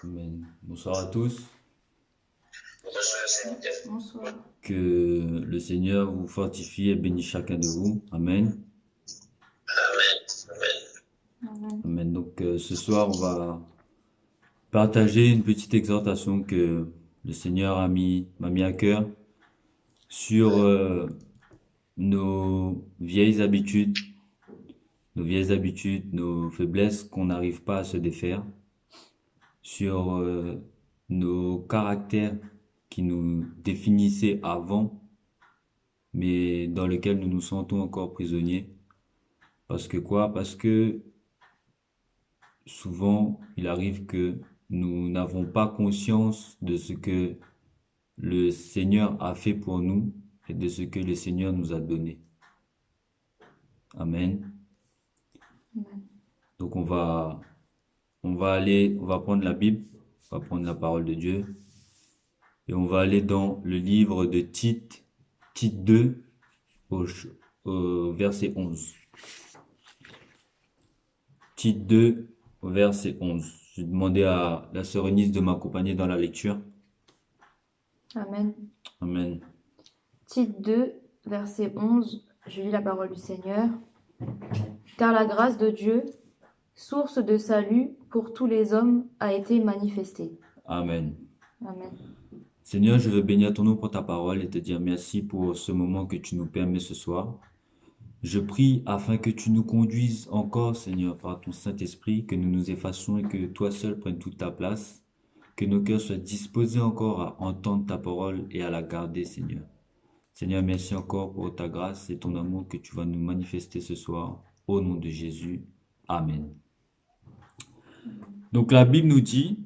Amen. Bonsoir à tous. Bonsoir. Que le Seigneur vous fortifie et bénisse chacun de vous. Amen. Amen. Amen. Donc ce soir, on va partager une petite exhortation que le Seigneur m'a mis à cœur sur nos vieilles habitudes, nos faiblesses qu'on n'arrive pas à se défaire, sur nos caractères qui nous définissaient avant, mais dans lesquels nous nous sentons encore prisonniers. Parce que quoi? Parce que souvent, il arrive que nous n'avons pas conscience de ce que le Seigneur a fait pour nous et de ce que le Seigneur nous a donné. Amen. Amen. Donc on va prendre la Bible, on va prendre la parole de Dieu et on va aller dans le livre de Tite, Tite 2 au, au verset 11. Tite 2 au verset 11. Je vais demander à la sœur Eunice de m'accompagner dans la lecture. Amen. Amen. Tite 2, verset 11, je lis la parole du Seigneur. Car la grâce de Dieu, source de salut pour tous les hommes, a été manifestée. Amen. Amen. Seigneur, je veux bénir ton nom pour ta parole et te dire merci pour ce moment que tu nous permets ce soir. Je prie afin que tu nous conduises encore, Seigneur, par ton Saint-Esprit, que nous nous effacions et que toi seul prennes toute ta place, que nos cœurs soient disposés encore à entendre ta parole et à la garder, Seigneur. Seigneur, merci encore pour ta grâce et ton amour que tu vas nous manifester ce soir. Au nom de Jésus. Amen. Donc la Bible nous dit,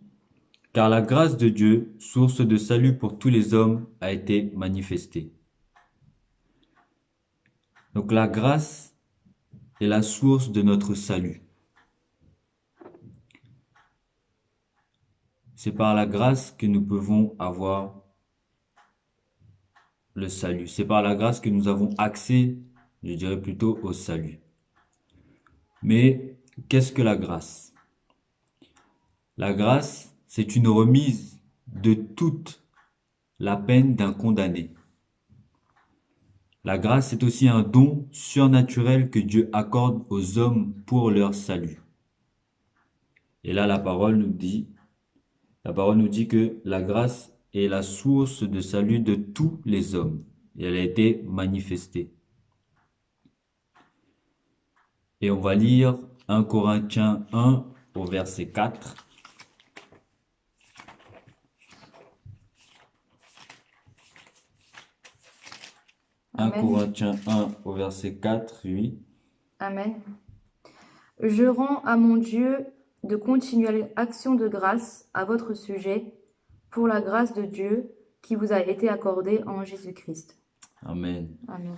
car la grâce de Dieu, source de salut pour tous les hommes, a été manifestée. Donc la grâce est la source de notre salut. C'est par la grâce que nous pouvons avoir le salut. C'est par la grâce que nous avons accès, je dirais plutôt, au salut. Mais qu'est-ce que la grâce? La grâce, c'est une remise de toute la peine d'un condamné. La grâce est aussi un don surnaturel que Dieu accorde aux hommes pour leur salut. Et là, la parole nous dit que la grâce est la source de salut de tous les hommes. Et elle a été manifestée. Et on va lire 1 Corinthiens 1 au verset 4. Amen. 1 Corinthiens 1 au verset 4, oui. Amen. Je rends à mon Dieu de continuelles actions de grâce à votre sujet pour la grâce de Dieu qui vous a été accordée en Jésus-Christ. Amen. Amen.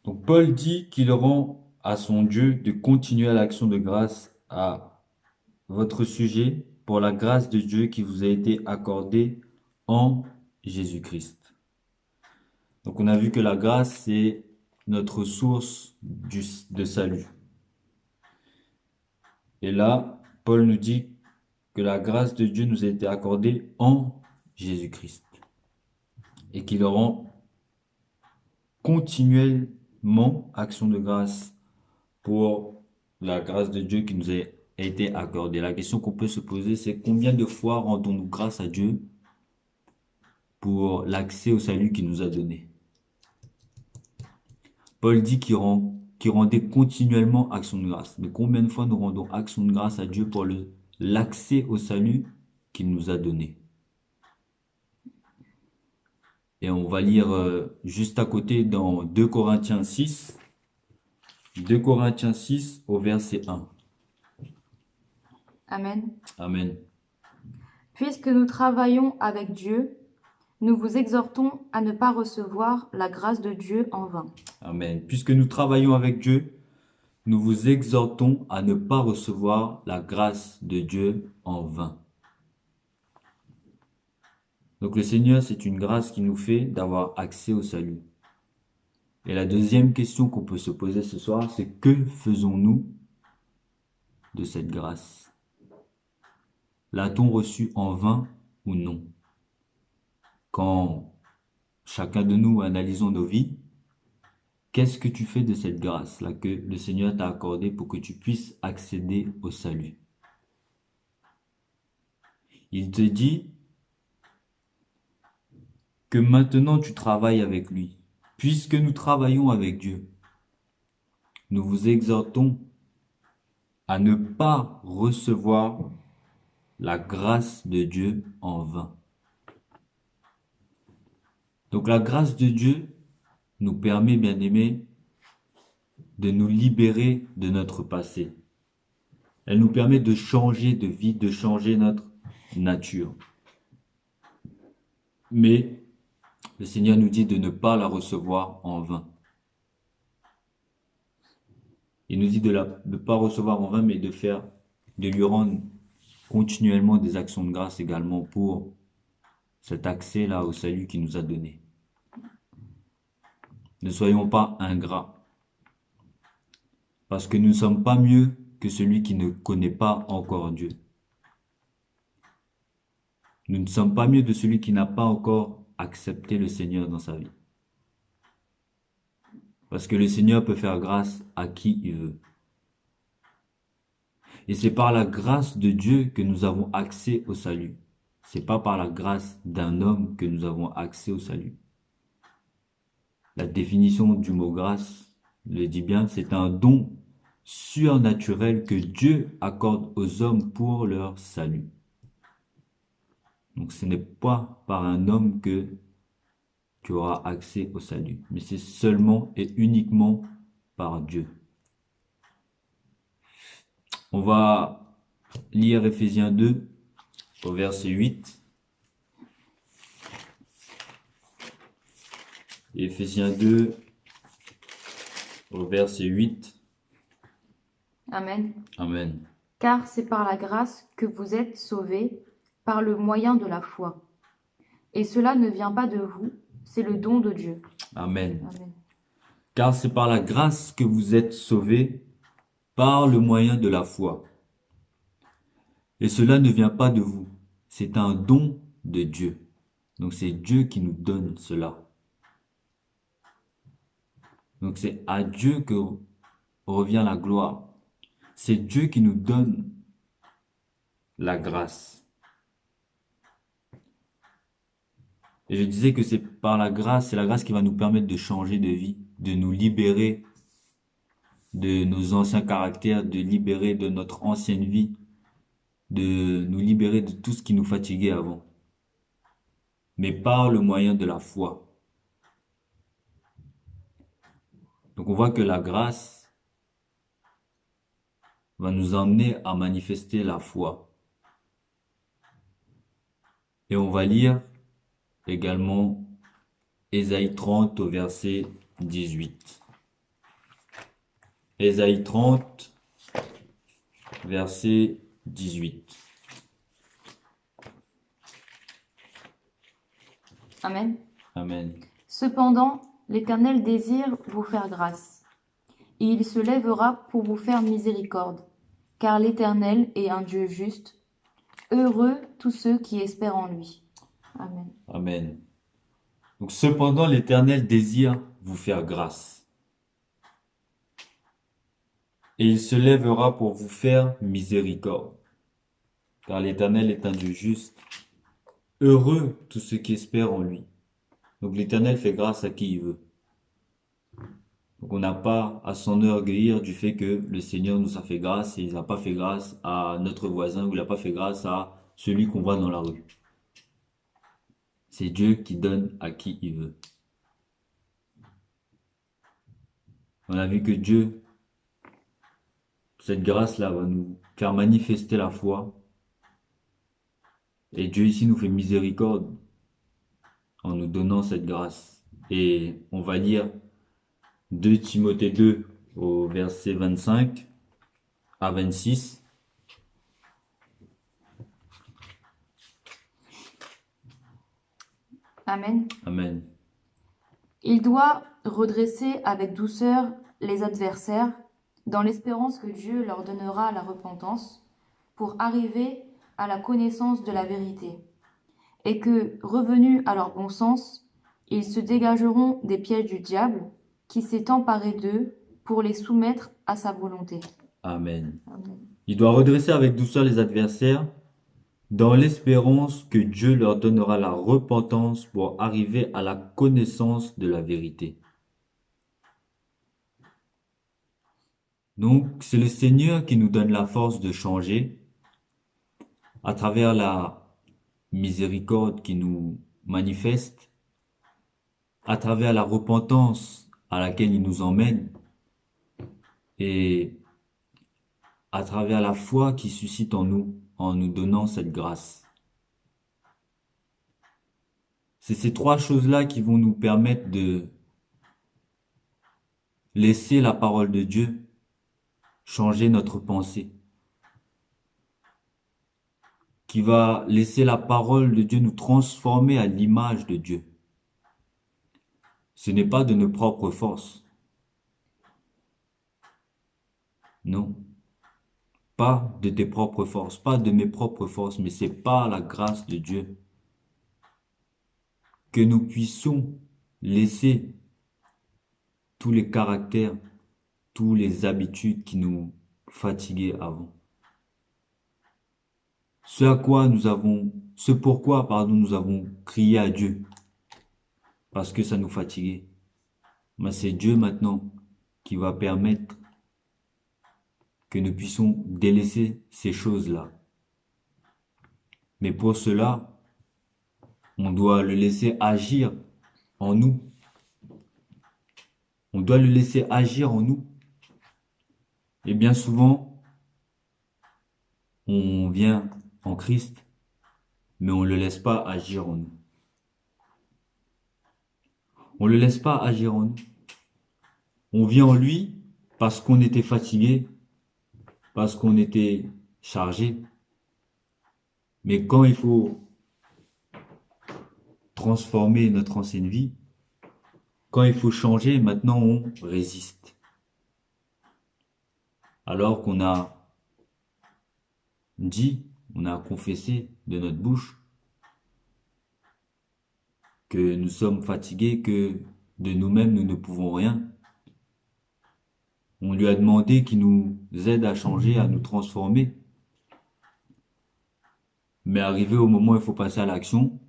Donc Paul dit qu'il rend à son Dieu de continuelles actions de grâce à votre sujet pour la grâce de Dieu qui vous a été accordée en Jésus-Christ. Donc on a vu que la grâce, c'est notre source de salut. Et là, Paul nous dit que la grâce de Dieu nous a été accordée en Jésus-Christ. Et qu'il rend continuellement action de grâce pour la grâce de Dieu qui nous a été accordée. La question qu'on peut se poser, c'est combien de fois rendons-nous grâce à Dieu pour l'accès au salut qu'il nous a donné? Paul dit qu'il rendait continuellement action de grâce. Mais combien de fois nous rendons action de grâce à Dieu pour l'accès au salut qu'il nous a donné? Et on va lire juste à côté dans 2 Corinthiens 6. 2 Corinthiens 6 au verset 1. Amen. Amen. Puisque nous travaillons avec Dieu, nous vous exhortons à ne pas recevoir la grâce de Dieu en vain. Amen. Puisque nous travaillons avec Dieu, nous vous exhortons à ne pas recevoir la grâce de Dieu en vain. Donc le Seigneur, c'est une grâce qui nous fait d'avoir accès au salut. Et la deuxième question qu'on peut se poser ce soir, c'est que faisons-nous de cette grâce? l'a-t-on reçu en vain ou non? Quand chacun de nous analysons nos vies, qu'est-ce que tu fais de cette grâce-là que le Seigneur t'a accordée pour que tu puisses accéder au salut? Il te dit que maintenant tu travailles avec lui. Puisque nous travaillons avec Dieu, nous vous exhortons à ne pas recevoir la grâce de Dieu en vain. Donc la grâce de Dieu nous permet, bien-aimés, de nous libérer de notre passé. Elle nous permet de changer de vie, de changer notre nature. Mais le Seigneur nous dit de ne pas la recevoir en vain. Il nous dit de ne pas recevoir en vain, mais de lui rendre continuellement des actions de grâce également pour cet accès-là au salut qu'il nous a donné. Ne soyons pas ingrats, parce que nous ne sommes pas mieux que celui qui ne connaît pas encore Dieu. Nous ne sommes pas mieux de celui qui n'a pas encore accepté le Seigneur dans sa vie. Parce que le Seigneur peut faire grâce à qui il veut. Et c'est par la grâce de Dieu que nous avons accès au salut. C'est pas par la grâce d'un homme que nous avons accès au salut. La définition du mot grâce le dit bien, c'est un don surnaturel que Dieu accorde aux hommes pour leur salut. Donc ce n'est pas par un homme que tu auras accès au salut, mais c'est seulement et uniquement par Dieu. On va lire Éphésiens 2 au verset 8. Éphésiens 2 au verset 8. Amen. Amen. Car c'est par la grâce que vous êtes sauvés, par le moyen de la foi. Et cela ne vient pas de vous, c'est le don de Dieu. Amen. Amen. Car c'est par la grâce que vous êtes sauvés, par le moyen de la foi. Et cela ne vient pas de vous, c'est un don de Dieu. Donc c'est Dieu qui nous donne cela. Donc c'est à Dieu que revient la gloire. C'est Dieu qui nous donne la grâce. Et je disais que c'est par la grâce, c'est la grâce qui va nous permettre de changer de vie, de nous libérer de nos anciens caractères, de libérer de notre ancienne vie, de nous libérer de tout ce qui nous fatiguait avant. Mais par le moyen de la foi. Donc on voit que la grâce va nous emmener à manifester la foi. Et on va lire également Ésaïe 30 au verset 18. Ésaïe 30, verset 18. Amen. Amen. Cependant, l'Éternel désire vous faire grâce, et il se lèvera pour vous faire miséricorde, car l'Éternel est un Dieu juste. Heureux tous ceux qui espèrent en lui. Amen. Amen. Donc cependant, l'Éternel désire vous faire grâce. Et il se lèvera pour vous faire miséricorde. Car l'Éternel est un Dieu juste. Heureux tous ceux qui espèrent en lui. Donc l'Éternel fait grâce à qui il veut. Donc on n'a pas à s'enorgueillir du fait que le Seigneur nous a fait grâce et il n'a pas fait grâce à notre voisin ou il n'a pas fait grâce à celui qu'on voit dans la rue. C'est Dieu qui donne à qui il veut. On a vu que Dieu, cette grâce-là, va nous faire manifester la foi. Et Dieu ici nous fait miséricorde en nous donnant cette grâce. Et on va lire 2 Timothée 2 au verset 25 à 26. Amen. Amen. Il doit redresser avec douceur les adversaires, dans l'espérance que Dieu leur donnera la repentance, pour arriver à la connaissance de la vérité, et que, revenus à leur bon sens, ils se dégageront des pièges du diable qui s'est emparé d'eux pour les soumettre à sa volonté. Amen. Amen. Il doit redresser avec douceur les adversaires dans l'espérance que Dieu leur donnera la repentance pour arriver à la connaissance de la vérité. Donc, c'est le Seigneur qui nous donne la force de changer à travers la miséricorde qui nous manifeste, à travers la repentance à laquelle il nous emmène et à travers la foi qui suscite en nous donnant cette grâce. C'est ces trois choses-là qui vont nous permettre de laisser la parole de Dieu changer notre pensée, qui va laisser la parole de Dieu nous transformer à l'image de Dieu. Ce n'est pas de nos propres forces. Non. Pas de tes propres forces, pas de mes propres forces, mais c'est par la grâce de Dieu que nous puissions laisser tous les caractères, toutes les habitudes qui nous fatiguaient avant. Ce pourquoi, nous avons crié à Dieu, parce que ça nous fatiguait. Mais c'est Dieu maintenant qui va permettre que nous puissions délaisser ces choses-là. Mais pour cela, on doit le laisser agir en nous. On doit le laisser agir en nous. Et bien souvent, on vient en Christ, mais on ne le laisse pas agir en nous. On ne le laisse pas agir en nous. On vient en lui parce qu'on était fatigué, parce qu'on était chargé. Mais quand il faut transformer notre ancienne vie, quand il faut changer, maintenant on résiste. Alors qu'on a dit, on a confessé de notre bouche que nous sommes fatigués, que de nous-mêmes nous ne pouvons rien. On lui a demandé qu'il nous aide à changer, à nous transformer. Mais arrivé au moment où il faut passer à l'action,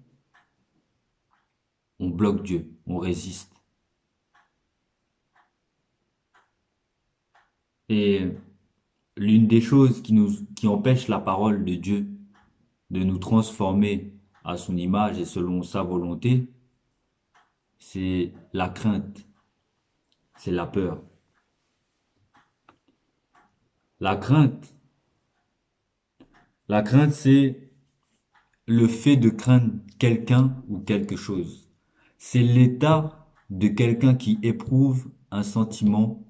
on bloque Dieu, on résiste. Et l'une des choses qui empêche la parole de Dieu de nous transformer à son image et selon sa volonté, c'est la crainte, c'est la peur. La crainte, c'est le fait de craindre quelqu'un ou quelque chose. C'est l'état de quelqu'un qui éprouve un sentiment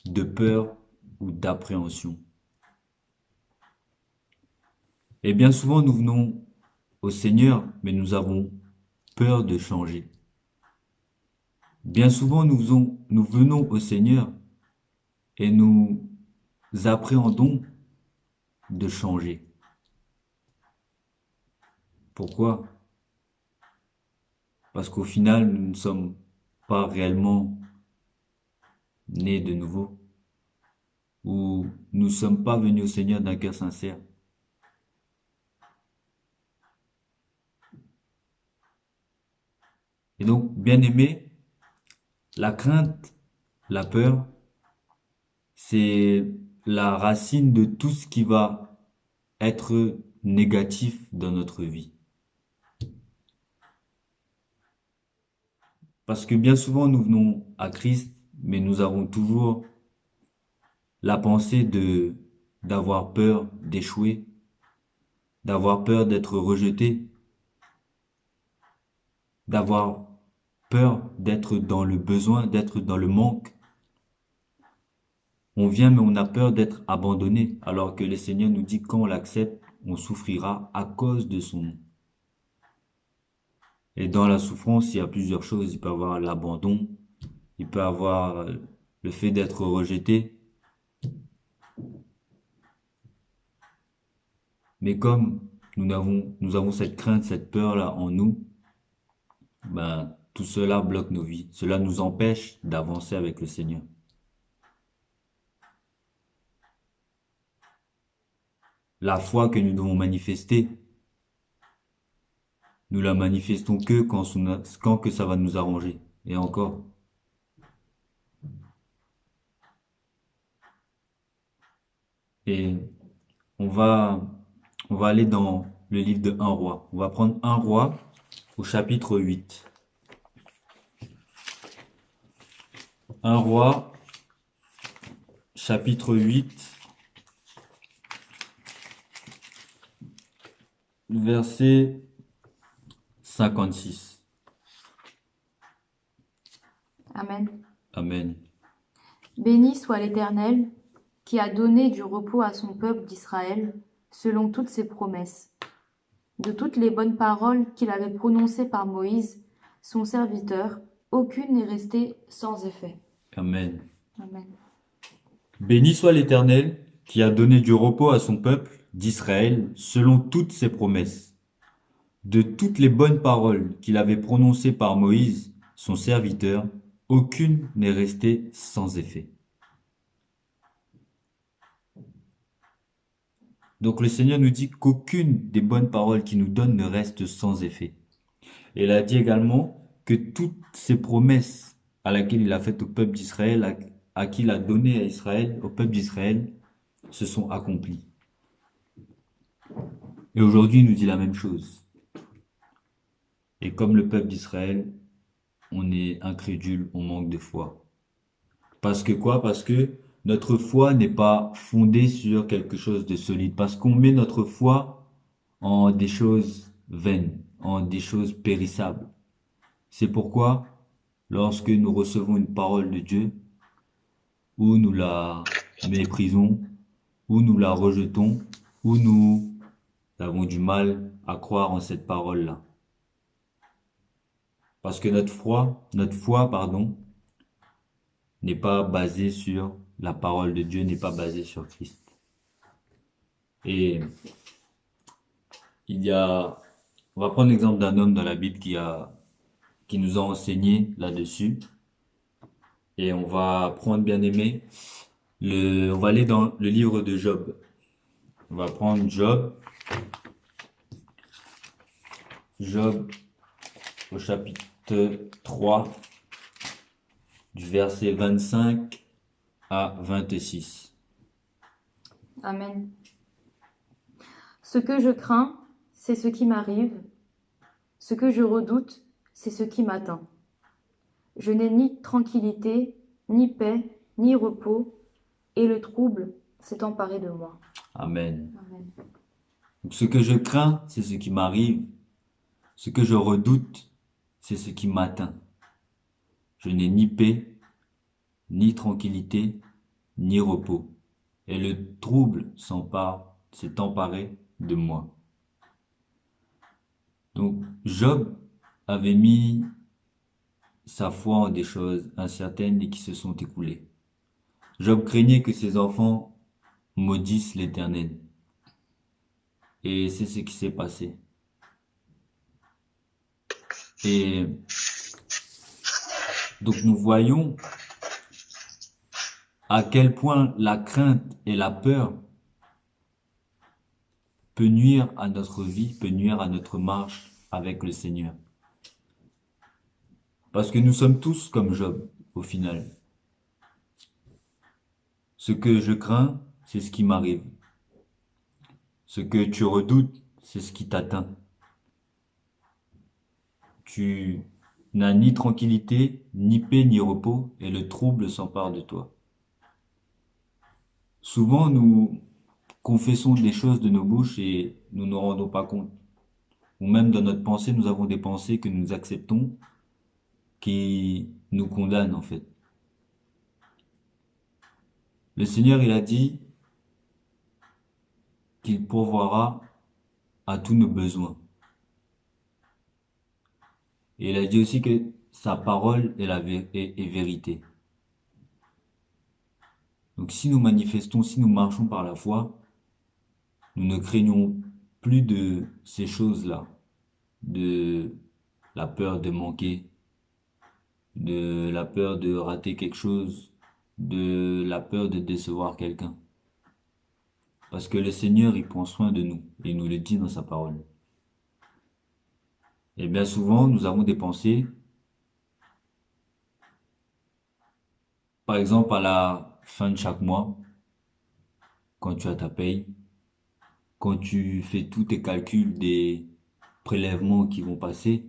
de peur ou d'appréhension. Et bien souvent, nous venons au Seigneur, mais nous avons peur de changer. Bien souvent, nous venons au Seigneur et nous appréhendons de changer. Pourquoi? Parce qu'au final, nous ne sommes pas réellement nés de nouveau, ou nous ne sommes pas venus au Seigneur d'un cœur sincère. Et donc, bien-aimé, la crainte, la peur, c'est la racine de tout ce qui va être négatif dans notre vie. Parce que bien souvent, nous venons à Christ, mais nous avons toujours la pensée d'avoir peur d'échouer, d'avoir peur d'être rejeté, d'avoir peur d'être dans le besoin, d'être dans le manque. On vient, mais on a peur d'être abandonné, alors que le Seigneur nous dit quand on l'accepte, on souffrira à cause de son nom. Et dans la souffrance, il y a plusieurs choses. Il peut y avoir l'abandon, il peut y avoir le fait d'être rejeté. Mais comme nous avons cette crainte, cette peur-là en nous, ben, tout cela bloque nos vies. Cela nous empêche d'avancer avec le Seigneur. La foi que nous devons manifester, nous la manifestons que quand que ça va nous arranger. Et encore. Et on va, on va aller dans le livre de 1 roi. On va prendre 1 roi au chapitre 8. 1 roi, chapitre 8, verset 56. Amen. Amen. Béni soit l'Éternel, qui a donné du repos à son peuple d'Israël, selon toutes ses promesses. De toutes les bonnes paroles qu'il avait prononcées par Moïse, son serviteur, aucune n'est restée sans effet. Amen. Amen. Béni soit l'Éternel, qui a donné du repos à son peuple d'Israël, selon toutes ses promesses. De toutes les bonnes paroles qu'il avait prononcées par Moïse, son serviteur, aucune n'est restée sans effet. Donc le Seigneur nous dit qu'aucune des bonnes paroles qu'il nous donne ne reste sans effet. Et il a dit également que toutes ces promesses à laquelle il a faites au peuple d'Israël, à qui il a donné à Israël, au peuple d'Israël, se sont accomplies. Et aujourd'hui, il nous dit la même chose. Et comme le peuple d'Israël, on est incrédule, on manque de foi. Parce que quoi? Parce que notre foi n'est pas fondée sur quelque chose de solide. Parce qu'on met notre foi en des choses vaines, en des choses périssables. C'est pourquoi, lorsque nous recevons une parole de Dieu, ou nous la méprisons, ou nous la rejetons, ou nous avons du mal à croire en cette parole-là. Parce que notre foi, n'est pas basée sur la parole de Dieu, n'est pas basée sur Christ. Et on va prendre l'exemple d'un homme dans la Bible qui nous a enseigné là-dessus. Et on va prendre, bien aimé, on va aller dans le livre de Job. On va prendre Job au chapitre 3, du verset 25 à 26. Amen. Ce que je crains, c'est ce qui m'arrive. Ce que je redoute, c'est ce qui m'atteint. Je n'ai ni tranquillité, ni paix, ni repos, et le trouble s'est emparé de moi. Amen. Amen. Donc, ce que je crains, c'est ce qui m'arrive. Ce que je redoute, c'est ce qui m'atteint. Je n'ai ni paix, ni tranquillité, ni repos. Et le trouble s'est emparé de moi. Donc, Job avait mis sa foi en des choses incertaines et qui se sont écoulées. Job craignait que ses enfants maudissent l'Éternel. Et c'est ce qui s'est passé. Et donc nous voyons à quel point la crainte et la peur peut nuire à notre vie, peut nuire à notre marche avec le Seigneur. Parce que nous sommes tous comme Job, au final. Ce que je crains, c'est ce qui m'arrive. Ce que tu redoutes, c'est ce qui t'atteint. Tu n'as ni tranquillité, ni paix, ni repos, et le trouble s'empare de toi. Souvent, nous confessons des choses de nos bouches et nous ne nous rendons pas compte. Ou même dans notre pensée, nous avons des pensées que nous acceptons, qui nous condamnent en fait. Le Seigneur, il a dit qu'il pourvoira à tous nos besoins. Et il a dit aussi que sa parole est vérité. Donc si nous manifestons, si nous marchons par la foi, nous ne craignons plus de ces choses-là, de la peur de manquer, de la peur de rater quelque chose, de la peur de décevoir quelqu'un. Parce que le Seigneur, il prend soin de nous, et il nous le dit dans sa parole. Et bien souvent, nous avons des pensées, par exemple à la fin de chaque mois, quand tu as ta paye, quand tu fais tous tes calculs des prélèvements qui vont passer,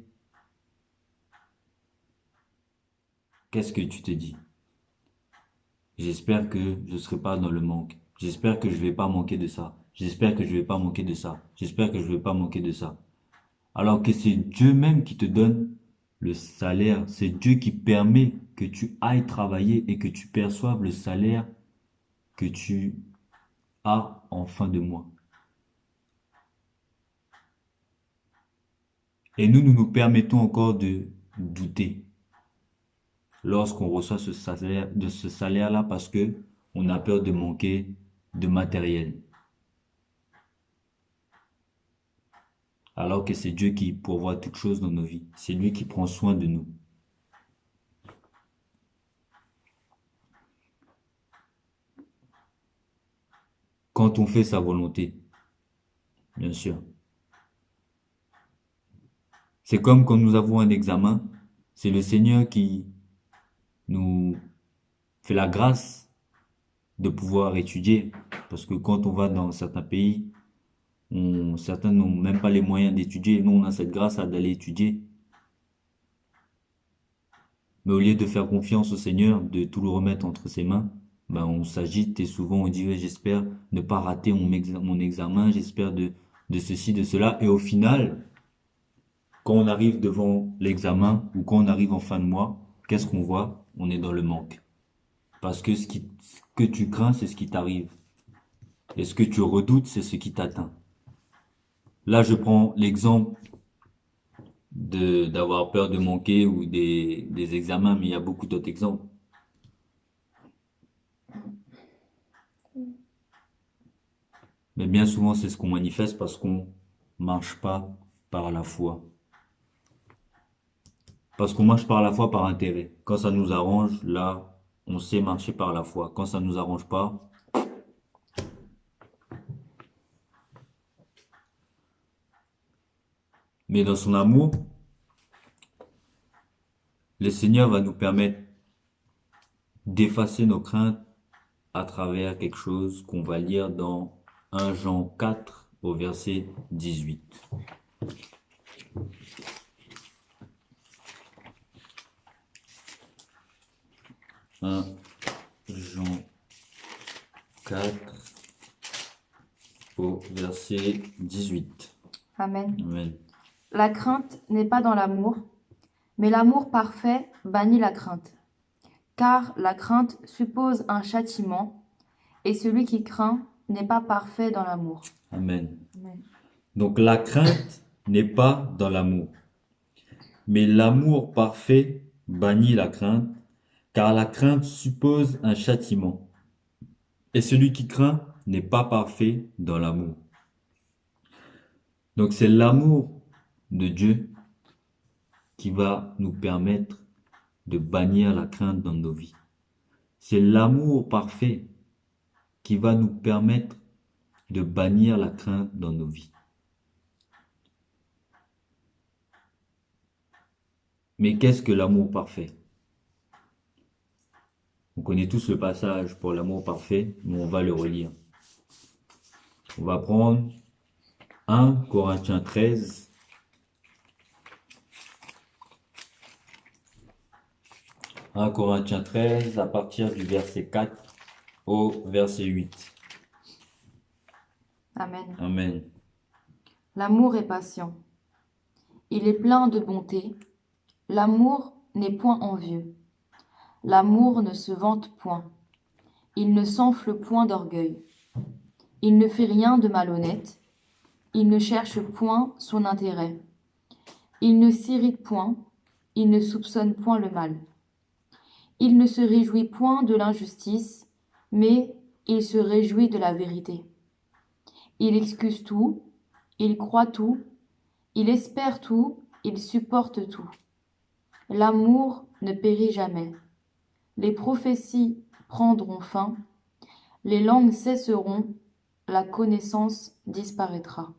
qu'est-ce que tu te dis? J'espère que je ne serai pas dans le manque. J'espère que je vais pas manquer de ça. J'espère que je vais pas manquer de ça. J'espère que je vais pas manquer de ça. Alors que c'est Dieu même qui te donne le salaire. C'est Dieu qui permet que tu ailles travailler et que tu perçoives le salaire que tu as en fin de mois. Et nous nous permettons encore de douter lorsqu'on reçoit ce salaire-là parce que on a peur de manquer de matériel. Alors que c'est Dieu qui pourvoit toutes choses dans nos vies. C'est lui qui prend soin de nous. Quand on fait sa volonté, bien sûr. C'est comme quand nous avons un examen, c'est le Seigneur qui nous fait la grâce de pouvoir étudier. Parce que quand on va dans certains pays, certains n'ont même pas les moyens d'étudier. Nous, on a cette grâce d'aller étudier. Mais au lieu de faire confiance au Seigneur, de tout le remettre entre ses mains, ben on s'agite et souvent on dit ouais, j'espère ne pas rater mon examen, j'espère de ceci, de cela. Et au final, quand on arrive devant l'examen ou quand on arrive en fin de mois, qu'est-ce qu'on voit? On est dans le manque. Parce que ce que tu crains, c'est ce qui t'arrive. Et ce que tu redoutes, c'est ce qui t'atteint. Là, je prends l'exemple d'avoir peur de manquer ou des examens, mais il y a beaucoup d'autres exemples. Mais bien souvent, c'est ce qu'on manifeste parce qu'on marche pas par la foi. Parce qu'on marche par la foi par intérêt. Quand ça nous arrange, là, on sait marcher par la foi. Quand ça nous arrange pas, mais dans son amour, le Seigneur va nous permettre d'effacer nos craintes à travers quelque chose qu'on va lire dans 1 Jean 4 au verset 18. 1 Jean 4 au verset 18. Amen. Amen. La crainte n'est pas dans l'amour, mais l'amour parfait bannit la crainte. Car la crainte suppose un châtiment, et celui qui craint n'est pas parfait dans l'amour. Amen. Amen. Donc la crainte n'est pas dans l'amour, mais l'amour parfait bannit la crainte, car la crainte suppose un châtiment. Et celui qui craint n'est pas parfait dans l'amour. Donc c'est l'amour de Dieu qui va nous permettre de bannir la crainte dans nos vies. C'est l'amour parfait qui va nous permettre de bannir la crainte dans nos vies. Mais qu'est-ce que l'amour parfait? On connaît tous le passage pour l'amour parfait, mais on va le relire. On va prendre 1 Corinthiens 13. 1 Corinthiens 13 à partir du verset 4 au verset 8. Amen. Amen. L'amour est patient. Il est plein de bonté. L'amour n'est point envieux. L'amour ne se vante point. Il ne s'enfle point d'orgueil. Il ne fait rien de malhonnête. Il ne cherche point son intérêt. Il ne s'irrite point. Il ne soupçonne point le mal. Il ne se réjouit point de l'injustice, mais il se réjouit de la vérité. Il excuse tout. il croit tout, il espère tout, il supporte tout. L'amour ne périt jamais. Les prophéties prendront fin, les langues cesseront, la connaissance disparaîtra.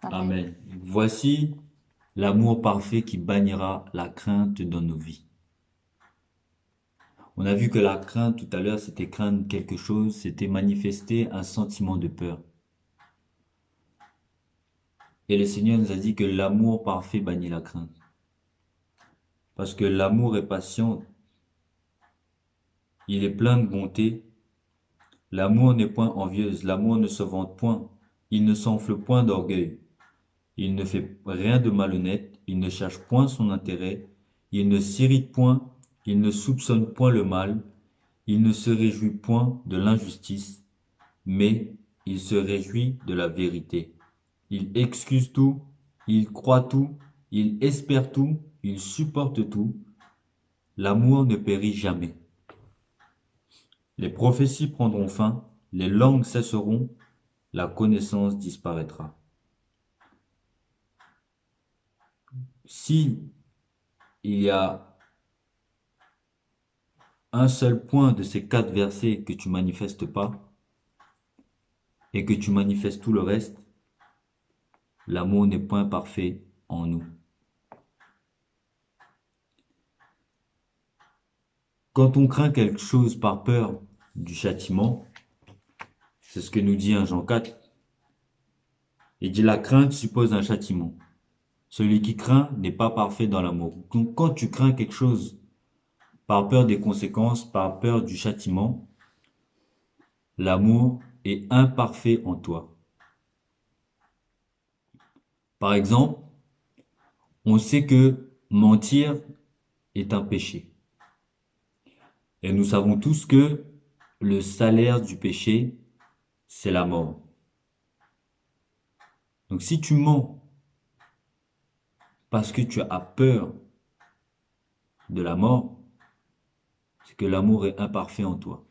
Amen. Amen. Voici l'amour parfait qui bannira la crainte dans nos vies. On a vu que la crainte tout à l'heure, c'était craindre quelque chose, c'était manifester un sentiment de peur. Et le Seigneur nous a dit que l'amour parfait bannit la crainte. Parce que l'amour est patient, il est plein de bonté. L'amour n'est point envieuse, l'amour ne se vante point, il ne s'enfle point d'orgueil. Il ne fait rien de malhonnête, il ne cherche point son intérêt, il ne s'irrite point, il ne soupçonne point le mal, il ne se réjouit point de l'injustice, mais il se réjouit de la vérité. Il excuse tout, il croit tout, il espère tout, il supporte tout. L'amour ne périt jamais. Les prophéties prendront fin, les langues cesseront, la connaissance disparaîtra. Si il y a un seul point de ces 4 versets que tu manifestes pas et que tu manifestes tout le reste, l'amour n'est point parfait en nous. Quand on craint quelque chose par peur du châtiment, c'est ce que nous dit 1 Jean 4, il dit la crainte suppose un châtiment. Celui qui craint n'est pas parfait dans l'amour. Donc quand tu crains quelque chose par peur des conséquences, par peur du châtiment, l'amour est imparfait en toi. Par exemple, on sait que mentir est un péché. Et nous savons tous que le salaire du péché, c'est la mort. Donc si tu mens parce que tu as peur de la mort, c'est que l'amour est imparfait en toi.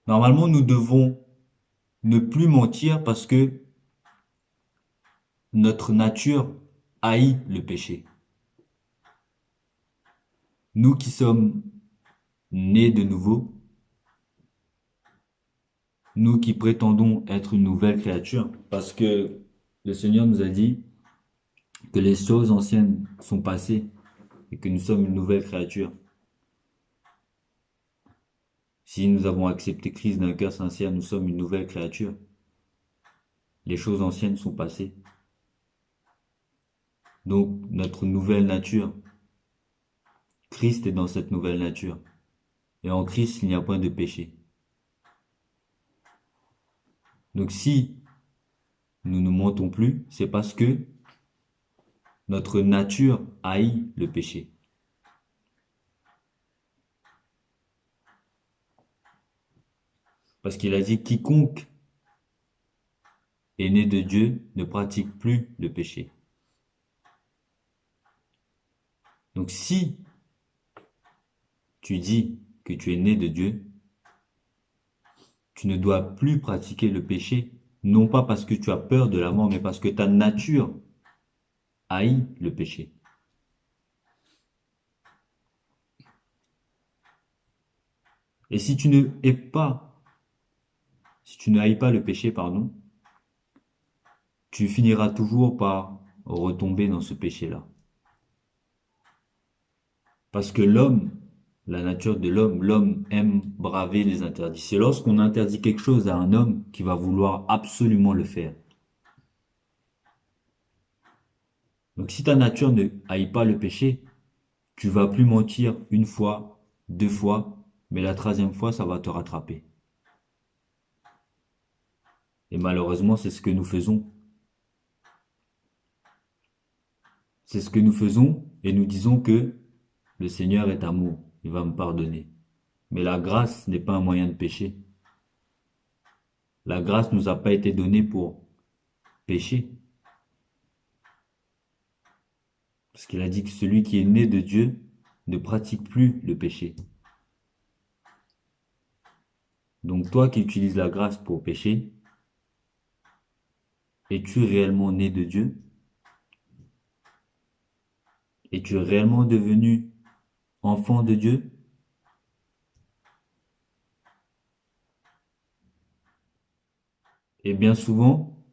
Normalement, nous devons ne plus mentir parce que notre nature haït le péché. Nous qui sommes nés de nouveau, nous qui prétendons être une nouvelle créature, parce que le Seigneur nous a dit que les choses anciennes sont passées et que nous sommes une nouvelle créature. Si nous avons accepté Christ d'un cœur sincère, nous sommes une nouvelle créature. Les choses anciennes sont passées. Donc, notre nouvelle nature, Christ est dans cette nouvelle nature. Et en Christ, il n'y a point de péché. Donc, si nous ne mentons plus, c'est parce que notre nature haït le péché. Parce qu'il a dit, quiconque est né de Dieu ne pratique plus le péché. Donc si tu dis que tu es né de Dieu, tu ne dois plus pratiquer le péché, non pas parce que tu as peur de la mort, mais parce que ta nature haït le péché. Et si tu ne haïs pas le péché, pardon, tu finiras toujours par retomber dans ce péché-là. Parce que l'homme, la nature de l'homme aime braver les interdits. C'est lorsqu'on interdit quelque chose à un homme qui va vouloir absolument le faire. Donc si ta nature ne haït pas le péché, tu vas plus mentir une fois, 2 fois, mais la 3e fois, ça va te rattraper. Et malheureusement, c'est ce que nous faisons. C'est ce que nous faisons et nous disons que le Seigneur est amour, il va me pardonner. Mais la grâce n'est pas un moyen de pécher. La grâce ne nous a pas été donnée pour pécher. Parce qu'il a dit que celui qui est né de Dieu ne pratique plus le péché. Donc toi qui utilises la grâce pour pécher, Es-tu réellement né de Dieu? Es-tu réellement devenu enfant de Dieu? Et bien souvent,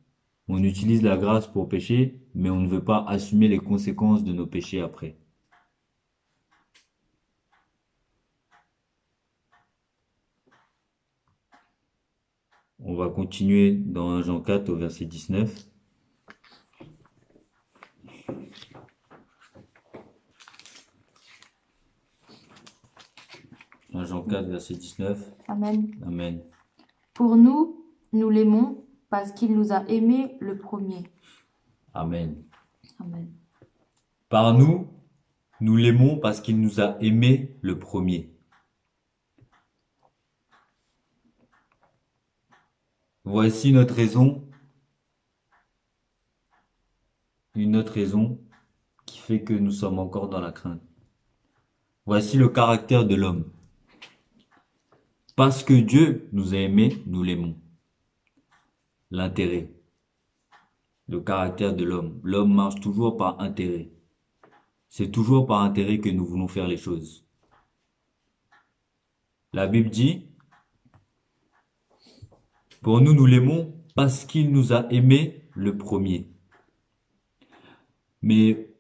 on utilise la grâce pour pécher, mais on ne veut pas assumer les conséquences de nos péchés après. On va continuer dans 1 Jean 4 au verset 19. 1 Jean 4, verset 19. Amen. Amen. Pour nous, nous l'aimons parce qu'il nous a aimés le premier. Amen. Amen. Par nous, nous l'aimons parce qu'il nous a aimés le premier. Voici notre raison, une autre raison qui fait que nous sommes encore dans la crainte. Voici le caractère de l'homme. Parce que Dieu nous a aimés, nous l'aimons. L'intérêt, le caractère de l'homme. L'homme marche toujours par intérêt. C'est toujours par intérêt que nous voulons faire les choses. La Bible dit, pour nous, nous l'aimons parce qu'il nous a aimés le premier. Mais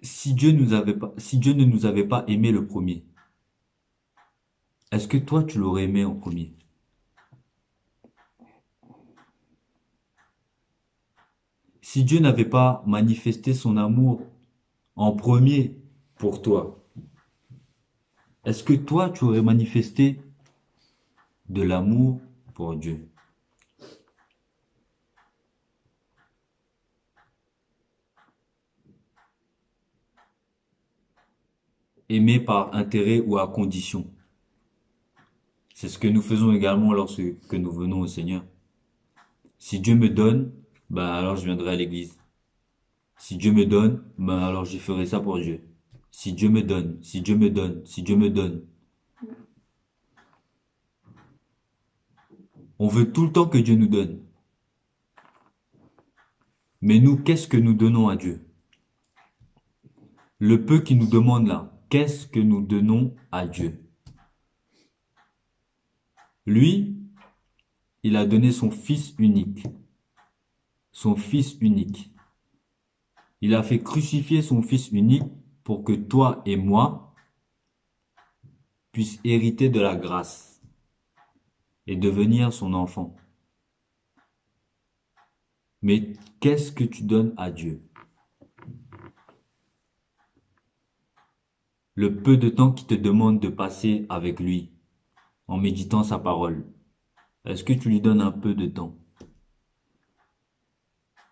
si Dieu ne nous avait pas aimé le premier, est-ce que toi tu l'aurais aimé en premier? Si Dieu n'avait pas manifesté son amour en premier pour toi, est-ce que toi tu aurais manifesté de l'amour pour Dieu? Aimer par intérêt ou à condition. C'est ce que nous faisons également lorsque nous venons au Seigneur. Si Dieu me donne, ben alors je viendrai à l'église. Si Dieu me donne, ben alors je ferai ça pour Dieu. Si Dieu me donne, si Dieu me donne, si Dieu me donne. On veut tout le temps que Dieu nous donne. Mais nous, qu'est-ce que nous donnons à Dieu? Le peu qu'il nous demande là, qu'est-ce que nous donnons à Dieu? Lui, il a donné son Fils unique. Son Fils unique. Il a fait crucifier son Fils unique pour que toi et moi puissions hériter de la grâce et devenir son enfant. Mais qu'est-ce que tu donnes à Dieu? Le peu de temps qu'il te demande de passer avec lui en méditant sa parole, est-ce que tu lui donnes un peu de temps?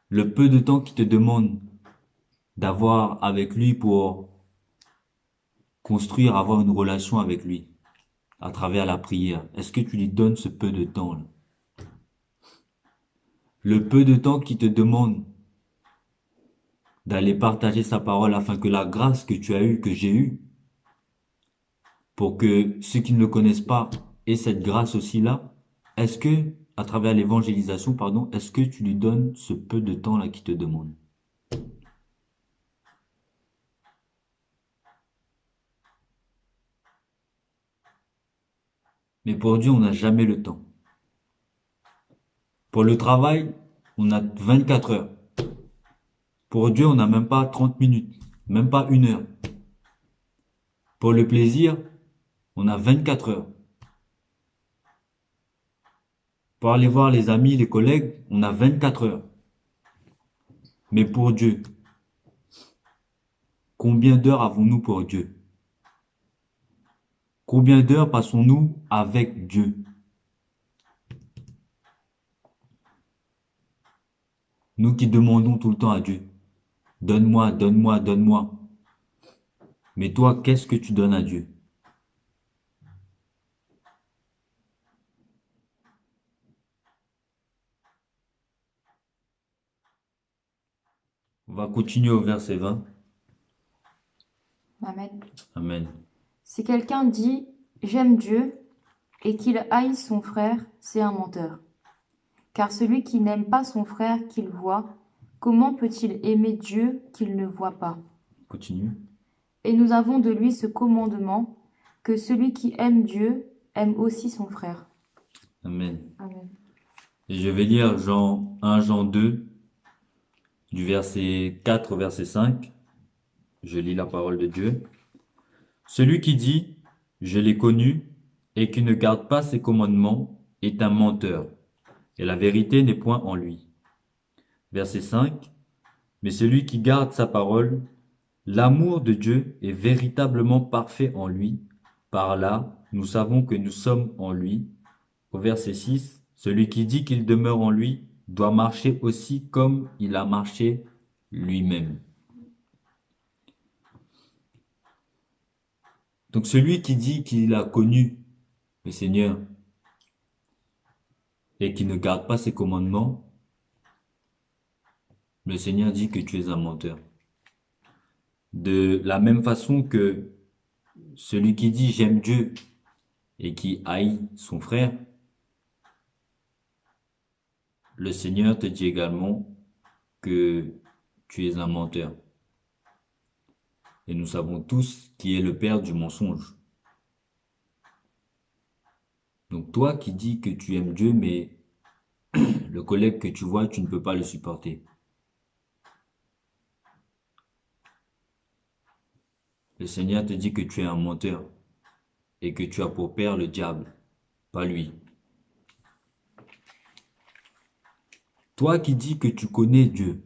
Le peu de temps qu'il te demande d'avoir avec lui pour construire, avoir une relation avec lui à travers la prière, est-ce que tu lui donnes ce peu de temps-là? Le peu de temps qu'il te demande d'aller partager sa parole afin que la grâce que tu as eue, que j'ai eue, pour que ceux qui ne le connaissent pas aient cette grâce aussi là, est-ce que, à travers l'évangélisation, pardon, est-ce que tu lui donnes ce peu de temps là qu'il te demande? Mais pour Dieu, on n'a jamais le temps. Pour le travail, on a 24 heures. Pour Dieu, on n'a même pas 30 minutes, même pas 1 heure. Pour le plaisir, on a 24 heures. Pour aller voir les amis, les collègues, on a 24 heures. Mais pour Dieu, combien d'heures avons-nous pour Dieu? Combien d'heures passons-nous avec Dieu? Nous qui demandons tout le temps à Dieu, donne-moi, donne-moi, donne-moi. Mais toi, qu'est-ce que tu donnes à Dieu? On va continuer au verset 20. Amen. Amen. Si quelqu'un dit « J'aime Dieu » et qu'il haït son frère, c'est un menteur. Car celui qui n'aime pas son frère qu'il voit, comment peut-il aimer Dieu qu'il ne voit pas? Continue. Et nous avons de lui ce commandement, que celui qui aime Dieu aime aussi son frère. Amen. Amen. Et je vais lire 1 Jean 2, du verset 4 au verset 5. Je lis la parole de Dieu. Celui qui dit, je l'ai connu, et qui ne garde pas ses commandements, est un menteur, et la vérité n'est point en lui. Verset 5. Mais celui qui garde sa parole, l'amour de Dieu est véritablement parfait en lui. Par là, nous savons que nous sommes en lui. Au verset 6, celui qui dit qu'il demeure en lui doit marcher aussi comme il a marché lui-même. Donc celui qui dit qu'il a connu le Seigneur et qui ne garde pas ses commandements, le Seigneur dit que tu es un menteur. De la même façon que celui qui dit j'aime Dieu et qui haït son frère, le Seigneur te dit également que tu es un menteur. Et nous savons tous qui est le père du mensonge. Donc toi qui dis que tu aimes Dieu, mais le collègue que tu vois, tu ne peux pas le supporter. Le Seigneur te dit que tu es un menteur et que tu as pour père le diable, pas lui. Toi qui dis que tu connais Dieu,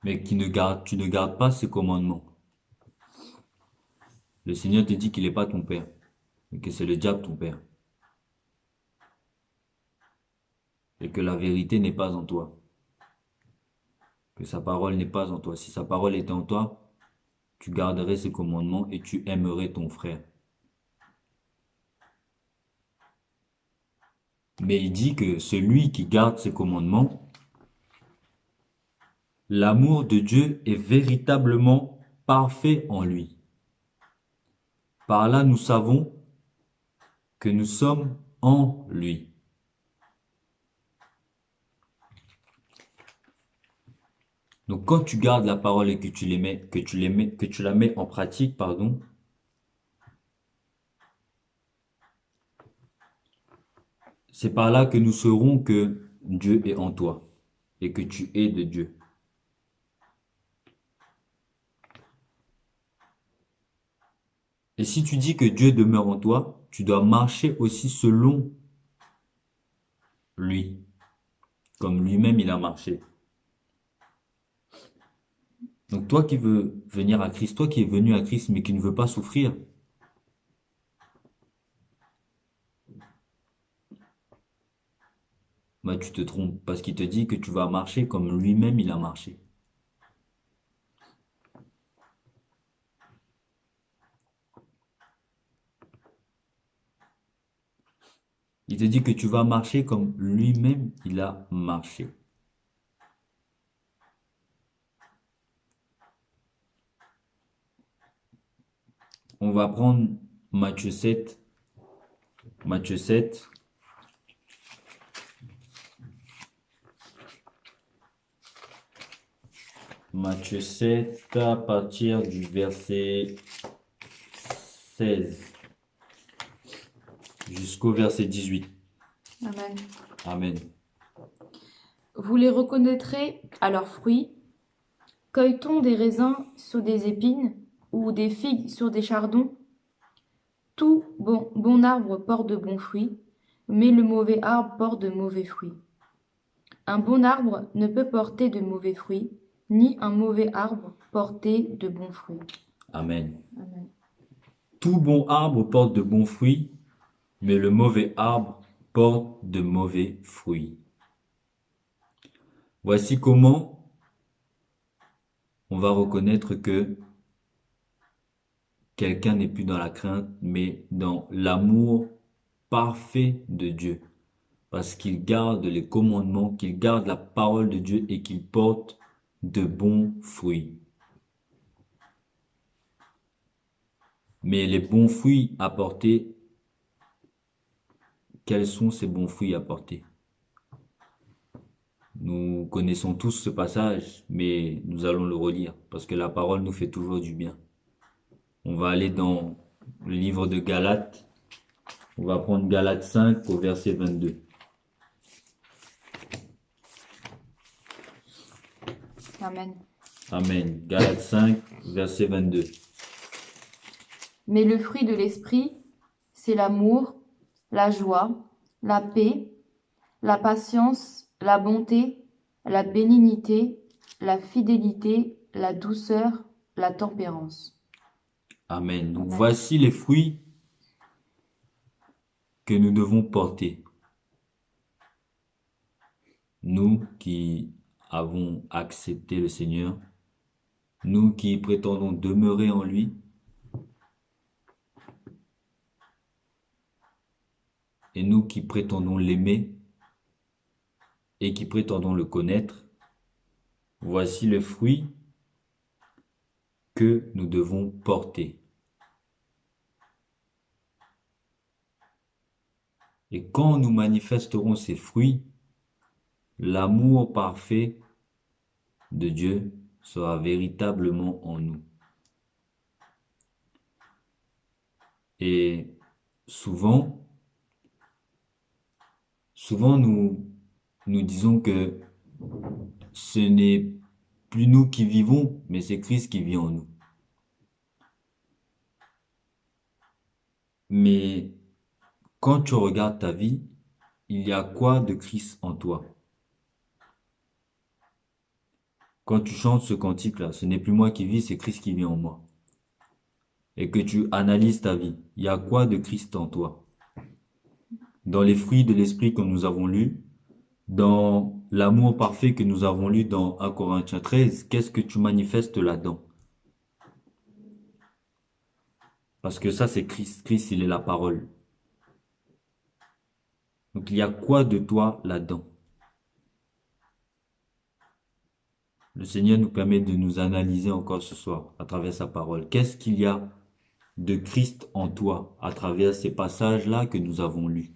mais tu ne gardes pas ses commandements. Le Seigneur te dit qu'il n'est pas ton père, mais que c'est le diable ton père. Et que la vérité n'est pas en toi. Que sa parole n'est pas en toi. Si sa parole était en toi, tu garderais ses commandements et tu aimerais ton frère. Mais il dit que celui qui garde ses commandements, l'amour de Dieu est véritablement parfait en lui. Par là, nous savons que nous sommes en lui. Donc, quand tu gardes la parole et que tu la mets en pratique, pardon, c'est par là que nous saurons que Dieu est en toi et que tu es de Dieu. Et si tu dis que Dieu demeure en toi, tu dois marcher aussi selon lui, comme lui-même il a marché. Donc toi qui veux venir à Christ, toi qui es venu à Christ mais qui ne veux pas souffrir, bah tu te trompes parce qu'il te dit que tu vas marcher comme lui-même il a marché. Il te dit que tu vas marcher comme lui-même il a marché. On va prendre Matthieu 7. Matthieu 7. Matthieu 7 à partir du verset 16 jusqu'au verset 18. Amen. Amen. Vous les reconnaîtrez à leurs fruits. Cueille-t-on des raisins sur des épines ou des figues sur des chardons? Tout bon arbre porte de bons fruits, mais le mauvais arbre porte de mauvais fruits. Un bon arbre ne peut porter de mauvais fruits, ni un mauvais arbre porter de bons fruits. Amen. Amen. Tout bon arbre porte de bons fruits, mais le mauvais arbre porte de mauvais fruits. Voici comment on va reconnaître que quelqu'un n'est plus dans la crainte, mais dans l'amour parfait de Dieu. Parce qu'il garde les commandements, qu'il garde la parole de Dieu et qu'il porte de bons fruits. Mais les bons fruits apportés quels sont ces bons fruits à porter? Nous connaissons tous ce passage, mais nous allons le relire parce que la parole nous fait toujours du bien. On va aller dans le livre de Galates. On va prendre Galates 5 au verset 22. Amen. Amen. Galates 5, verset 22. Mais le fruit de l'esprit, c'est l'amour, la joie, la paix, la patience, la bonté, la bénignité, la fidélité, la douceur, la tempérance. Amen. Donc Amen. voici les fruits que nous devons porter. Nous qui avons accepté le Seigneur, nous qui prétendons demeurer en lui, et nous qui prétendons l'aimer et qui prétendons le connaître, voici le fruit que nous devons porter. Et quand nous manifesterons ces fruits, l'amour parfait de Dieu sera véritablement en nous. Et souvent nous disons que ce n'est plus nous qui vivons, mais c'est Christ qui vit en nous. Mais quand tu regardes ta vie, il y a quoi de Christ en toi? Quand tu chantes ce cantique-là, ce n'est plus moi qui vis, c'est Christ qui vit en moi. Et que tu analyses ta vie, il y a quoi de Christ en toi? Dans les fruits de l'esprit que nous avons lus, dans l'amour parfait que nous avons lu dans 1 Corinthiens 13, qu'est-ce que tu manifestes là-dedans? Parce que ça, c'est Christ. Christ, il est la parole. Donc, il y a quoi de toi là-dedans? Le Seigneur nous permet de nous analyser encore ce soir à travers sa parole. Qu'est-ce qu'il y a de Christ en toi à travers ces passages-là que nous avons lus?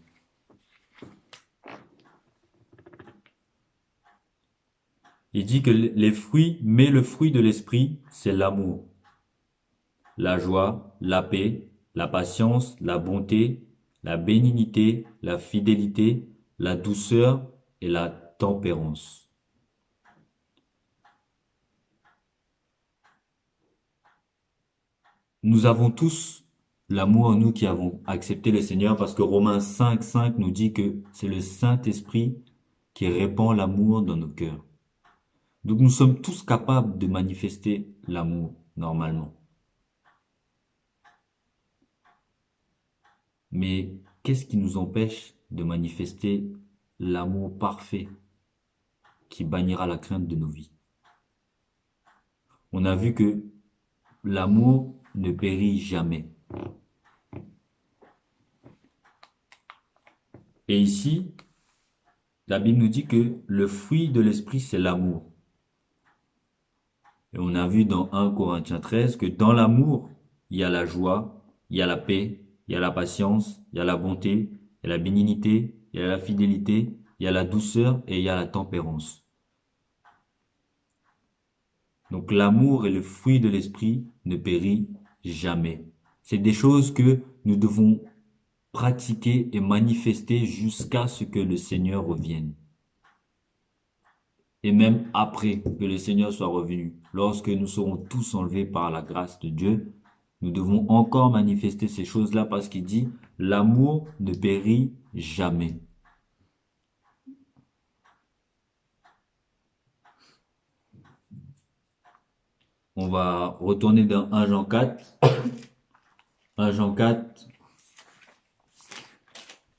Il dit que les fruits, mais le fruit de l'esprit, c'est l'amour, la joie, la paix, la patience, la bonté, la bénignité, la fidélité, la douceur et la tempérance. Nous avons tous l'amour en nous qui avons accepté le Seigneur parce que Romains 5, 5 nous dit que c'est le Saint-Esprit qui répand l'amour dans nos cœurs. Donc nous sommes tous capables de manifester l'amour normalement. Mais qu'est-ce qui nous empêche de manifester l'amour parfait qui bannira la crainte de nos vies? On a vu que l'amour ne périt jamais. Et ici, la Bible nous dit que le fruit de l'esprit, c'est l'amour. Et on a vu dans 1 Corinthiens 13 que dans l'amour, il y a la joie, il y a la paix, il y a la patience, il y a la bonté, il y a la bénignité, il y a la fidélité, il y a la douceur et il y a la tempérance. Donc l'amour est le fruit de l'esprit ne périt jamais. C'est des choses que nous devons pratiquer et manifester jusqu'à ce que le Seigneur revienne. Et même après que le Seigneur soit revenu, lorsque nous serons tous enlevés par la grâce de Dieu, nous devons encore manifester ces choses-là parce qu'il dit, l'amour ne périt jamais. On va retourner dans 1 Jean 4. 1 Jean 4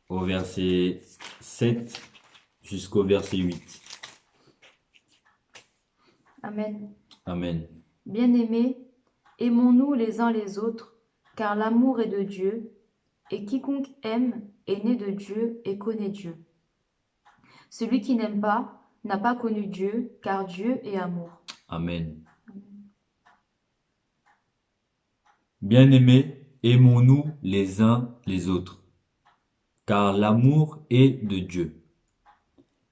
au verset 7 jusqu'au verset 8. Amen. Amen. Bien-aimés, aimons-nous les uns les autres, car l'amour est de Dieu, et quiconque aime est né de Dieu et connaît Dieu. Celui qui n'aime pas n'a pas connu Dieu, car Dieu est amour. Amen. Bien-aimés, aimons-nous les uns les autres. car l'amour est de Dieu.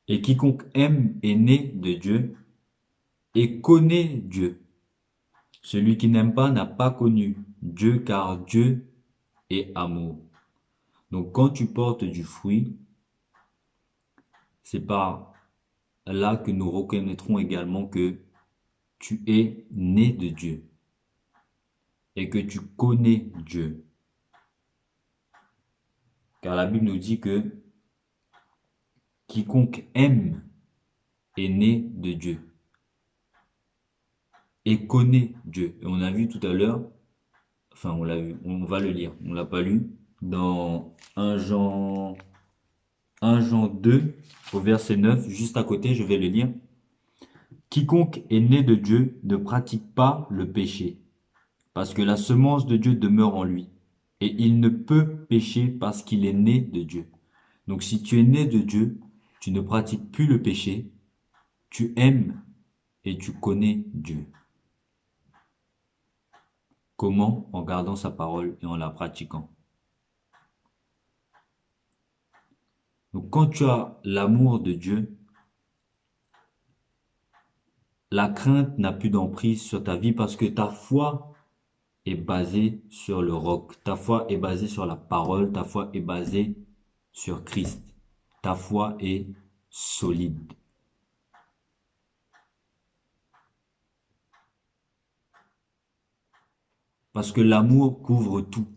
Et quiconque aime est né de Dieu et connaît Dieu. Celui qui n'aime pas n'a pas connu Dieu, car Dieu est amour. Donc quand tu portes du fruit, c'est par là que nous reconnaîtrons également que tu es né de Dieu et que tu connais Dieu. Car la Bible nous dit que quiconque aime est né de Dieu et connaît Dieu. Et on a vu tout à l'heure, enfin on l'a vu, on va le lire, on l'a pas lu, dans 1 Jean 2, au verset 9, juste à côté, je vais le lire. Quiconque est né de Dieu ne pratique pas le péché, parce que la semence de Dieu demeure en lui, et il ne peut pécher parce qu'il est né de Dieu. Donc si tu es né de Dieu, tu ne pratiques plus le péché, tu aimes et tu connais Dieu. Comment? En gardant sa parole et en la pratiquant. Donc quand tu as l'amour de Dieu, la crainte n'a plus d'emprise sur ta vie parce que ta foi est basée sur le roc. Ta foi est basée sur la parole. Ta foi est basée sur Christ. Ta foi est solide. Parce que l'amour couvre tout.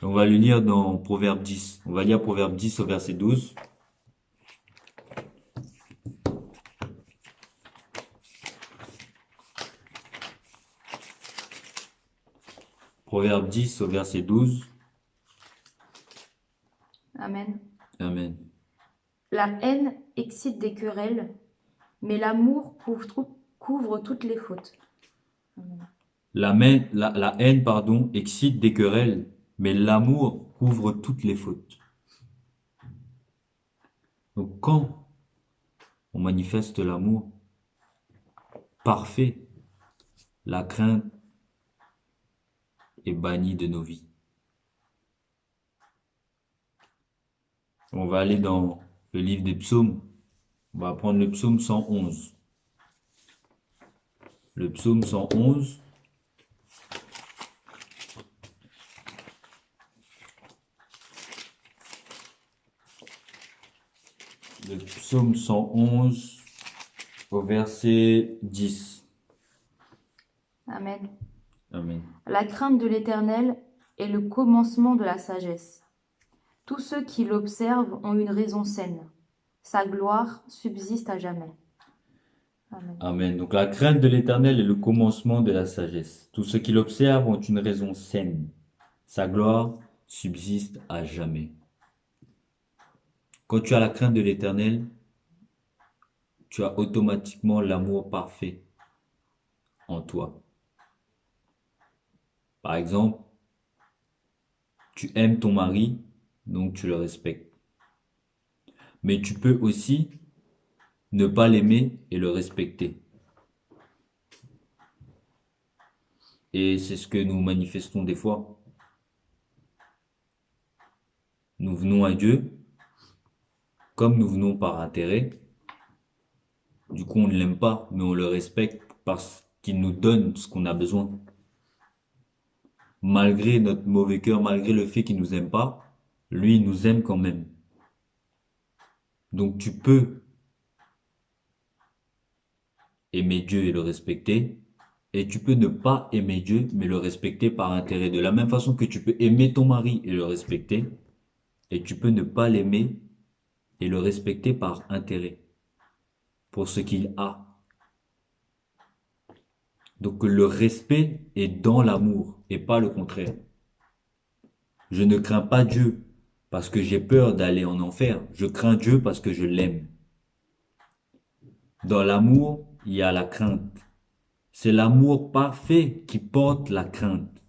On va le lire dans Proverbe 10. On va lire Proverbe 10 au verset 12. Proverbe 10 au verset 12. Amen. Amen. La haine excite des querelles, mais l'amour couvre toutes les fautes. Amen. La haine, excite des querelles, mais l'amour couvre toutes les fautes. Donc quand on manifeste l'amour parfait, la crainte est bannie de nos vies. On va aller dans le livre des psaumes. On va prendre le psaume 111. Le psaume 111. Le psaume 111 au verset 10. Amen. Amen. La crainte de l'Éternel est le commencement de la sagesse. Tous ceux qui l'observent ont une raison saine. Sa gloire subsiste à jamais. Amen. Amen. Donc la crainte de l'Éternel est le commencement de la sagesse. Tous ceux qui l'observent ont une raison saine. Sa gloire subsiste à jamais. Quand tu as la crainte de l'Éternel, tu as automatiquement l'amour parfait en toi. Par exemple, tu aimes ton mari, donc tu le respectes. Mais tu peux aussi ne pas l'aimer et le respecter. Et c'est ce que nous manifestons des fois. Nous venons à Dieu, comme nous venons par intérêt. Du coup, on ne l'aime pas, mais on le respecte parce qu'il nous donne ce qu'on a besoin. Malgré notre mauvais cœur, malgré le fait qu'il nous aime pas, lui, il nous aime quand même. Donc tu peux aimer Dieu et le respecter, et tu peux ne pas aimer Dieu, mais le respecter par intérêt. De la même façon que tu peux aimer ton mari et le respecter, et tu peux ne pas l'aimer et le respecter par intérêt, pour ce qu'il a. Donc le respect est dans l'amour, et pas le contraire. Je ne crains pas Dieu parce que j'ai peur d'aller en enfer. Je crains Dieu parce que je l'aime. Dans l'amour, il y a la crainte. C'est l'amour parfait qui porte la crainte.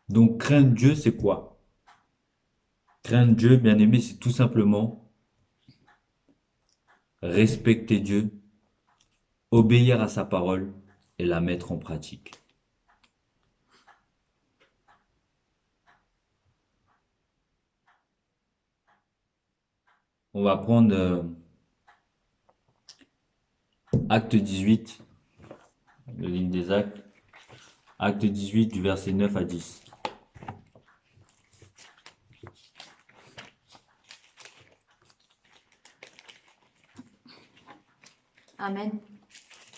Donc craindre Dieu, c'est quoi? Craindre Dieu, bien aimé, c'est tout simplement respecter Dieu, obéir à sa parole et la mettre en pratique. On va prendre Acte 18, le livre des Actes. Acte 18 du verset 9 à 10. Amen.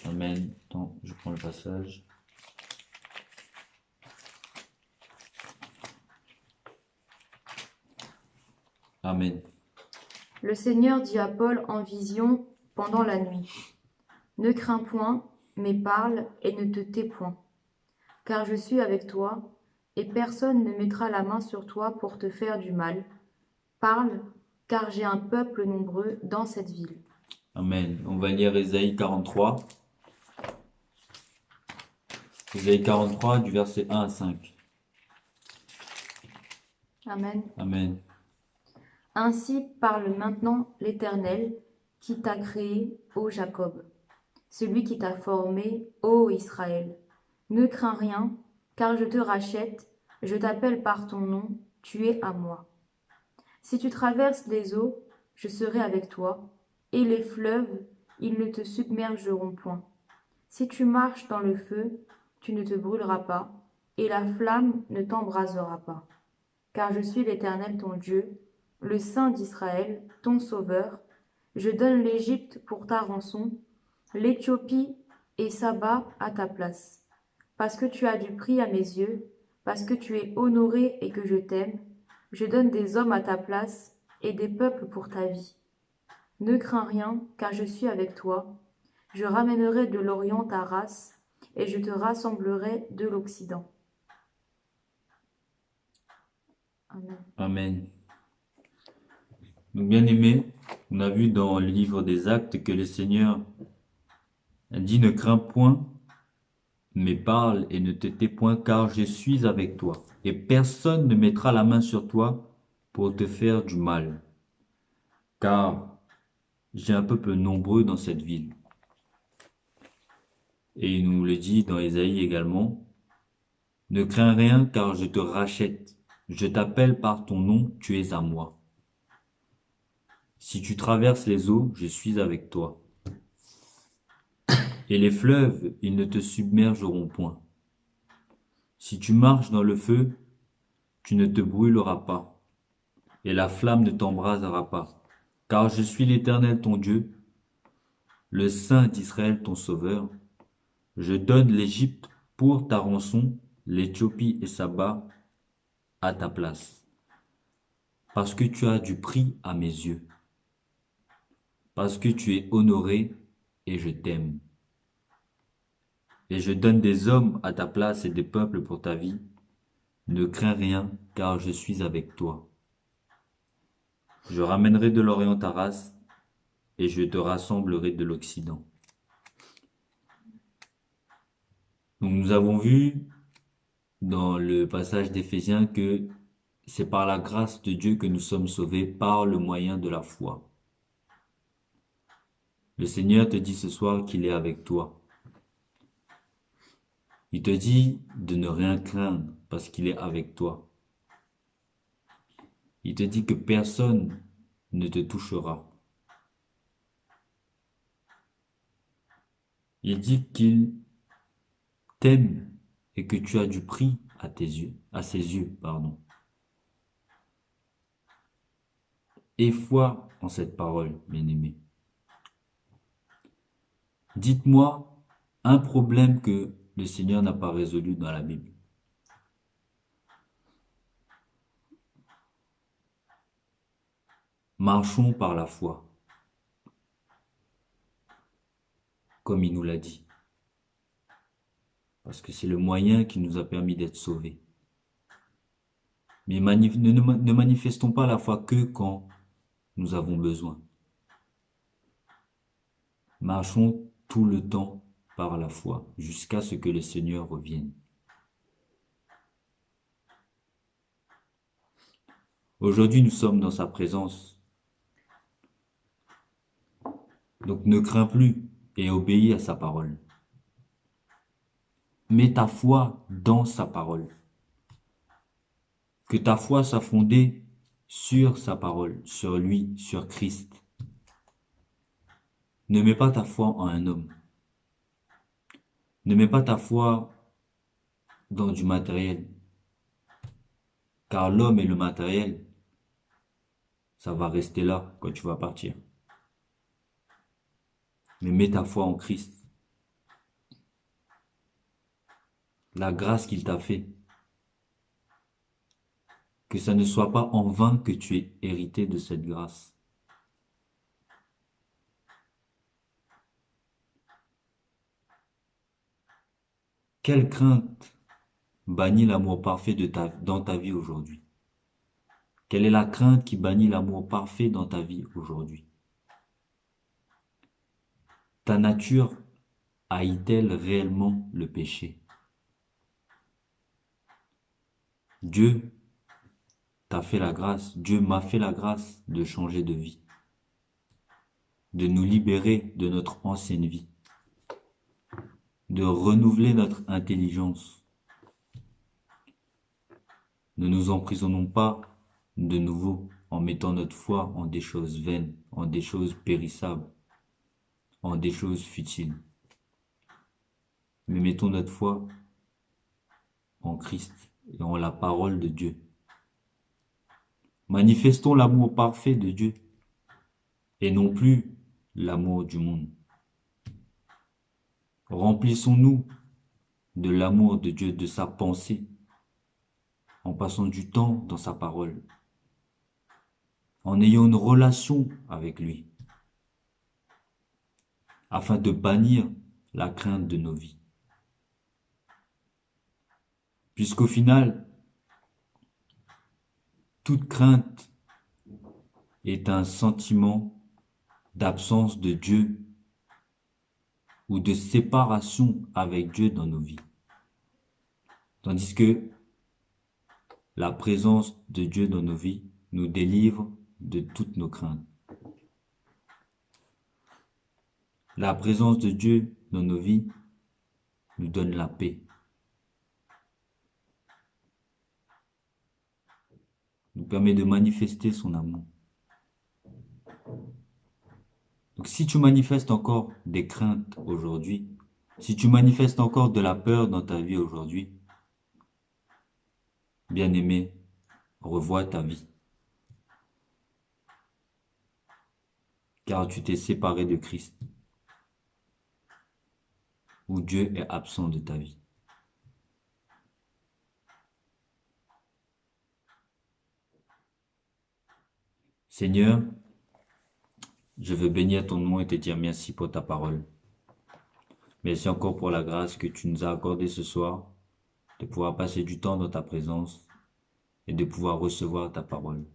Amen. Attends, je prends le passage. Amen. Le Seigneur dit à Paul en vision pendant la nuit, ne crains point, mais parle et ne te tais point, car je suis avec toi, et personne ne mettra la main sur toi pour te faire du mal. Parle, car j'ai un peuple nombreux dans cette ville. Amen. On va lire Ésaïe 43. Ésaïe 43 du verset 1 à 5. Amen. Amen. Ainsi parle maintenant l'Éternel, qui t'a créé, ô Jacob, celui qui t'a formé, ô Israël. Ne crains rien, car je te rachète, je t'appelle par ton nom, tu es à moi. Si tu traverses les eaux, je serai avec toi, et les fleuves, ils ne te submergeront point. Si tu marches dans le feu, tu ne te brûleras pas, et la flamme ne t'embrasera pas. Car je suis l'Éternel ton Dieu, le Saint d'Israël, ton Sauveur. Je donne l'Égypte pour ta rançon, l'Éthiopie et Saba à ta place. Parce que tu as du prix à mes yeux, parce que tu es honoré et que je t'aime, je donne des hommes à ta place et des peuples pour ta vie. Ne crains rien, car je suis avec toi. Je ramènerai de l'Orient ta race, et je te rassemblerai de l'Occident. Amen. Amen. Donc, bien aimé, on a vu dans le livre des Actes que le Seigneur a dit ne crains point, mais parle et ne te tais point, car je suis avec toi, et personne ne mettra la main sur toi pour te faire du mal, car j'ai un peuple nombreux dans cette ville. Et il nous le dit dans Ésaïe également, ne crains rien, car je te rachète, je t'appelle par ton nom, tu es à moi. Si tu traverses les eaux, je suis avec toi. Et les fleuves, ils ne te submergeront point. Si tu marches dans le feu, tu ne te brûleras pas, et la flamme ne t'embrasera pas. Car je suis l'Éternel ton Dieu, le Saint d'Israël ton Sauveur. Je donne l'Égypte pour ta rançon, l'Éthiopie et Saba à ta place. Parce que tu as du prix à mes yeux. Parce que tu es honoré et je t'aime. Et je donne des hommes à ta place et des peuples pour ta vie. Ne crains rien, car je suis avec toi. Je ramènerai de l'Orient ta race, et je te rassemblerai de l'Occident. Donc nous avons vu dans le passage d'Éphésiens que c'est par la grâce de Dieu que nous sommes sauvés par le moyen de la foi. Le Seigneur te dit ce soir qu'il est avec toi. Il te dit de ne rien craindre parce qu'il est avec toi. Il te dit que personne ne te touchera. Il dit qu'il t'aime et que tu as du prix à tes yeux, à ses yeux, pardon. Aie foi en cette parole, bien-aimé. Dites-moi un problème que le Seigneur n'a pas résolu dans la Bible. Marchons par la foi, comme il nous l'a dit. Parce que c'est le moyen qui nous a permis d'être sauvés. Mais ne manifestons pas la foi que quand nous avons besoin. Marchons tout le temps par la foi, jusqu'à ce que le Seigneur revienne. Aujourd'hui, nous sommes dans sa présence. Donc ne crains plus et obéis à sa parole. Mets ta foi dans sa parole. Que ta foi soit fondée sur sa parole, sur lui, sur Christ. Ne mets pas ta foi en un homme. Ne mets pas ta foi dans du matériel. Car l'homme et le matériel, ça va rester là quand tu vas partir. Mais mets ta foi en Christ. La grâce qu'il t'a fait. Que ça ne soit pas en vain que tu aies hérité de cette grâce. Quelle crainte bannit l'amour parfait dans ta vie aujourd'hui? Quelle est la crainte qui bannit l'amour parfait dans ta vie aujourd'hui? Ta nature haït-elle réellement le péché? Dieu t'a fait la grâce, Dieu m'a fait la grâce de changer de vie, de nous libérer de notre ancienne vie, de renouveler notre intelligence. Ne nous emprisonnons pas de nouveau en mettant notre foi en des choses vaines, en des choses périssables, en des choses futiles. Mais mettons notre foi en Christ et en la parole de Dieu. Manifestons l'amour parfait de Dieu et non plus l'amour du monde. Remplissons-nous de l'amour de Dieu, de sa pensée, en passant du temps dans sa parole, en ayant une relation avec lui, afin de bannir la crainte de nos vies. Puisqu'au final, toute crainte est un sentiment d'absence de Dieu ou de séparation avec Dieu dans nos vies. Tandis que la présence de Dieu dans nos vies nous délivre de toutes nos craintes. La présence de Dieu dans nos vies nous donne la paix. Nous permet de manifester son amour. Donc si tu manifestes encore des craintes aujourd'hui, si tu manifestes encore de la peur dans ta vie aujourd'hui, bien-aimé, revois ta vie. Car tu t'es séparé de Christ, ou Dieu est absent de ta vie. Seigneur, je veux bénir ton nom et te dire merci pour ta parole. Merci encore pour la grâce que tu nous as accordée ce soir, de pouvoir passer du temps dans ta présence et de pouvoir recevoir ta parole.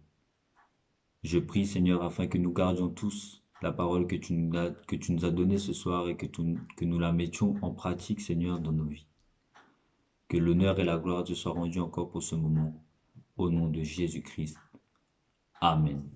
Je prie, Seigneur, afin que nous gardions tous la parole que tu nous as donnée ce soir et que nous la mettions en pratique, Seigneur, dans nos vies. Que l'honneur et la gloire te soient rendus encore pour ce moment. Au nom de Jésus-Christ. Amen.